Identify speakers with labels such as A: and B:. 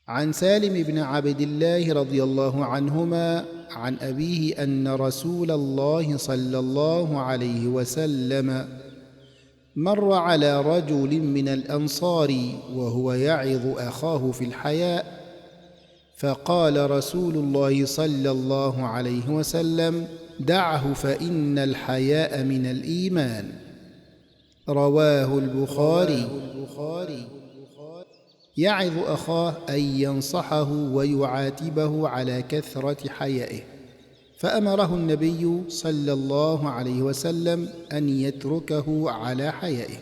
A: عن سالم بن عبد الله رضي الله عنهما عن أبيه أن رسول الله صلى الله عليه وسلم مر على رجل من الأنصار وهو يعظ أخاه في الحياء، فقال رسول الله صلى الله عليه وسلم: دعه فإن الحياء من الإيمان. رواه البخاري. يعظ أخاه أي ينصحه ويعاتبه على كثرة حيائه، فأمره النبي صلى الله عليه وسلم أن يتركه على حيائه.